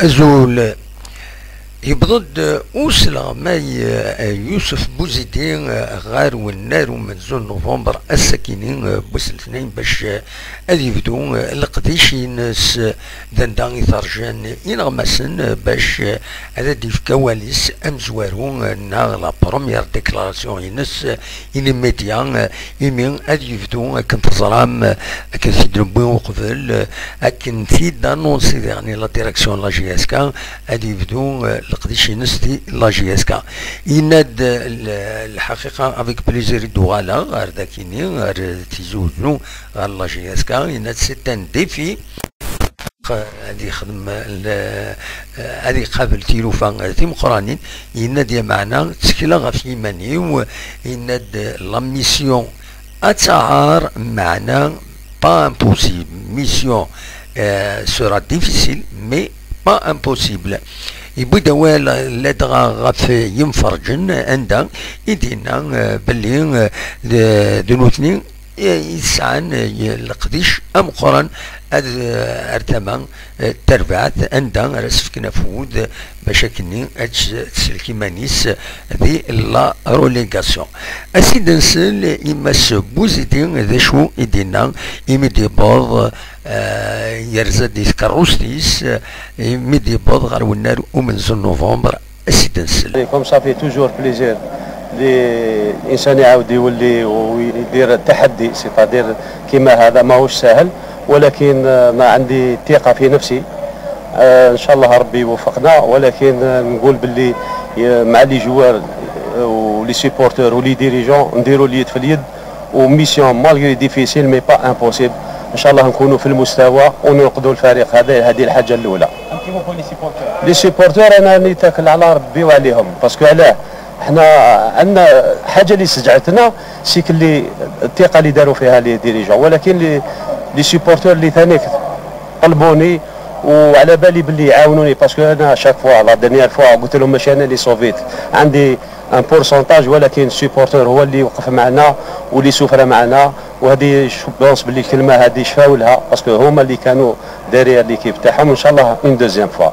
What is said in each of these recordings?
أزول يبضد أوسلا ماي يوسف بوزيدين غار والنار ومنزول نوفمبر الساكنين بوس الاثنين باش أذي يبدو القديشين دندان ثرجان إنغمسن باش هذا دي في كواليس أمزوارون نا لا بروميير ديكلاراسيون ينس إلي ميديان يمين أذي يبدو كنت ظلام كنت ربي وقبل أكن في دانونسي يعني لا ديريكسيون لا جي اس كا أذي يبدو القديش نستي لا جي اس كا يناد الحقيقه افيك بليزير دوغالا غير داكيني غير تيزوجنو غير لا جي اس كا يناد سي ان ديفي هذه يخدم هذه قابل تيلوفان تيمقرانين يناد معنا تسكيلا غاف يماني ويناد لا ميسيون اتعار معنا با امبوسيبل ميسيون سورا ديفيسيل مي با امبوسيبل يبدا لا دغا غاف ينفرجن عندها يدينا باللي دنوتني يسعن القديش ام قران ارتمان تربعت عندها رسف كنافود باش كني تسلكي مانيس ذي لا روليغاسيون اسيد نسل يمس بوزيدين ذا شو يدينا يمدي بوض يرزد كاروستيس يمدي بوض غير والنار ومنزل نوفمبر اسيد نسل كوم صافي توجور بليزير الانسان يعاود يولي ويدير التحدي سيتادير كيما هذا ماهوش سهل ولكن ما عندي ثقه في نفسي ان شاء الله ربي يوفقنا ولكن نقول باللي مع لي جوار ولي سيبورتور ولي ديريجون نديروا اليد في اليد وميسيون مالغري ديفيسيل مي با امبوسيبل ان شاء الله نكونوا في المستوى وننقذوا الفريق هذا. هذه الحاجه الاولى. لي سيبورتور انا نتكل على ربي وعليهم باسكو علاه حنا عندنا حاجه اللي سجعتنا سيك اللي الثقه اللي داروا فيها لي ديريجون ولكن لي سيبورتور اللي ثاني طلبوني وعلى بالي باللي يعاونوني باسكو انا شاك فوا لا دانيير فوا قلت لهم ماشي انا اللي صوفيت عندي ان بورسونتاج ولكن السيبورتور هو اللي وقف معنا واللي سفر معنا وهذه بونس باللي الكلمه هذه شفاو لها باسكو هما اللي كانوا دارير ليكيب تاعهم ان شاء الله اون دوزيام فوا.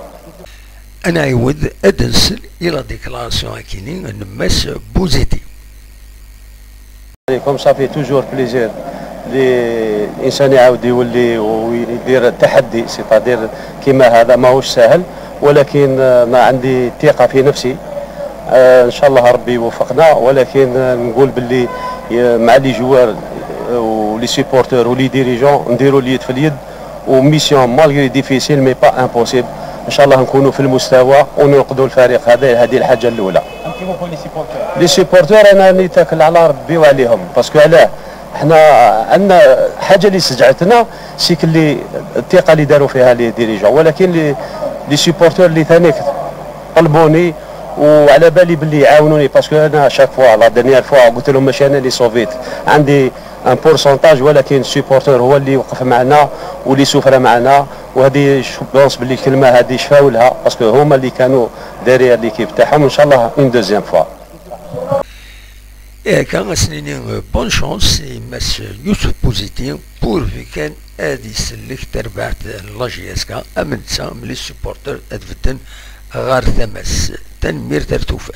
انا عاود ادنسل الى ديكلاراسيون كاينين نماس بوزيتي كوم صافي توجور بليزير الانسان يعاود يولي ويدير التحدي سيتادير كيما هذا ماهوش سهل ولكن ما عندي ثقه في نفسي ان شاء الله ربي يوفقنا ولكن نقول باللي مع لي جوار ولي سيبورتور ولي ديريجون نديروا اليد في اليد وميسيون مالغري ديفيسيل مي با امبوسيبل ان شاء الله نكونوا في المستوى وننقذوا الفريق هذا. هذه الحاجه الاولى. لي سيبورتور انا نتكل على ربي وعليهم باسكو علاه حنا عندنا حاجه اللي سجعتنا سيك اللي الثقه اللي داروا فيها لي ديريجون ولكن لي سيبورتور اللي ثاني طلبوني وعلى بالي باللي يعاونوني باسكو انا شاك فوا لا دانيير فوا قلت لهم ماشي انا اللي صوفيت عندي ان بورسونتاج ولكن السيبورتور هو اللي وقف معنا واللي سفر معنا وهذه بونس باللي الكلمه هذه شفاو لها باسكو هما اللي كانوا دارير ليكيب تاعهم ان شاء الله اون دوزيام فوا. كان سنين بون شانس يمس يوسف بوزيتي بور في كان ادي سلك تربعت لا جي اس كا امن سام لي سيبورتور ادفتن غار ثمس تنمير ترتوفات.